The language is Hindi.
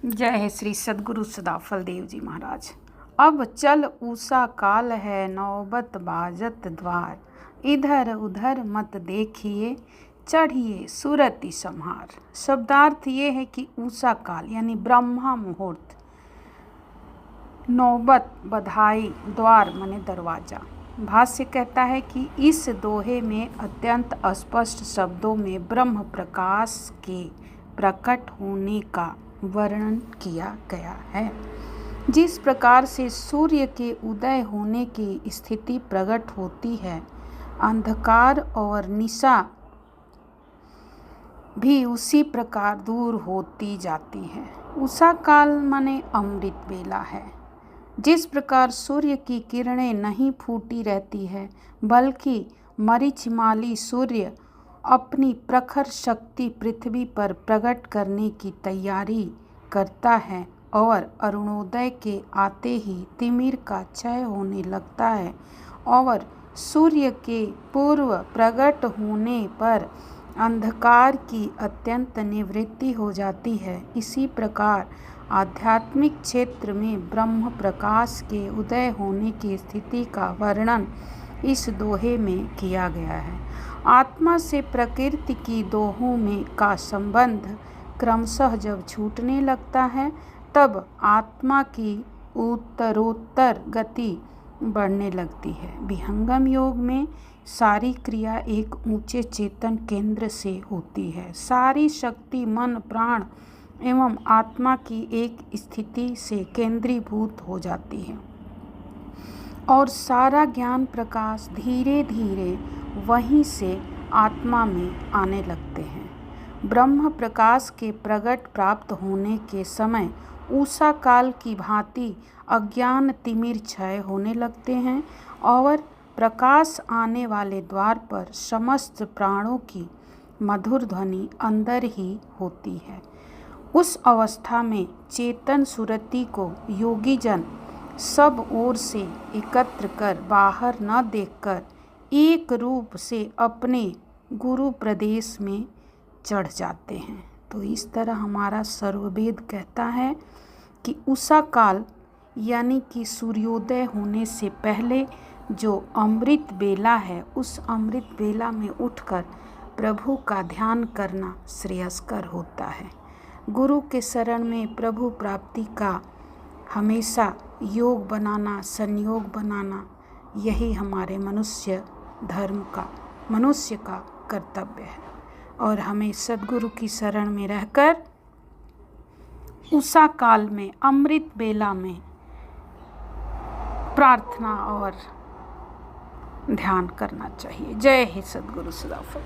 जय है श्री सद्गुरु सदाफल देव जी महाराज। अब चल ऊषा काल है, नौबत बाजत द्वार, इधर उधर मत देखिए, चढ़िए सुरति संहार। शब्दार्थ ये है कि ऊषा काल यानी ब्रह्मा मुहूर्त, नौबत बधाई, द्वार माने दरवाजा। भाष्य कहता है कि इस दोहे में अत्यंत स्पष्ट शब्दों में ब्रह्म प्रकाश के प्रकट होने का वर्णन किया गया है। जिस प्रकार से सूर्य के उदय होने की स्थिति प्रकट होती है, अंधकार और निशा भी उसी प्रकार दूर होती जाती है। उषा काल माने अमृत बेला है। जिस प्रकार सूर्य की किरणें नहीं फूटी रहती है, बल्कि मरीचिमाली सूर्य अपनी प्रखर शक्ति पृथ्वी पर प्रकट करने की तैयारी करता है और अरुणोदय के आते ही तिमिर का क्षय होने लगता है और सूर्य के पूर्व प्रकट होने पर अंधकार की अत्यंत निवृत्ति हो जाती है, इसी प्रकार आध्यात्मिक क्षेत्र में ब्रह्म प्रकाश के उदय होने की स्थिति का वर्णन इस दोहे में किया गया है। आत्मा से प्रकृति की दोहों में का संबंध क्रमशः जब छूटने लगता है, तब आत्मा की उत्तरोत्तर गति बढ़ने लगती है। विहंगम योग में सारी क्रिया एक ऊंचे चेतन केंद्र से होती है। सारी शक्ति मन, प्राण एवं आत्मा की एक स्थिति से केंद्रीभूत हो जाती है और सारा ज्ञान प्रकाश धीरे धीरे वहीं से आत्मा में आने लगते हैं। ब्रह्म प्रकाश के प्रकट प्राप्त होने के समय उषा काल की भांति अज्ञान तिमिर क्षय होने लगते हैं और प्रकाश आने वाले द्वार पर समस्त प्राणों की मधुर ध्वनि अंदर ही होती है। उस अवस्था में चेतन सुरति को योगी जन सब ओर से एकत्र कर बाहर न देखकर एक रूप से अपने गुरु प्रदेश में चढ़ जाते हैं। तो इस तरह हमारा सर्ववेद कहता है कि उषा काल यानी कि सूर्योदय होने से पहले जो अमृत बेला है, उस अमृत बेला में उठकर प्रभु का ध्यान करना श्रेयस्कर होता है। गुरु के शरण में प्रभु प्राप्ति का हमेशा योग बनाना, संयोग बनाना, यही हमारे मनुष्य धर्म का, मनुष्य का कर्तव्य है और हमें सद्गुरु की शरण में रहकर उषा काल में, अमृत बेला में प्रार्थना और ध्यान करना चाहिए। जय हे सद्गुरु सदाफल।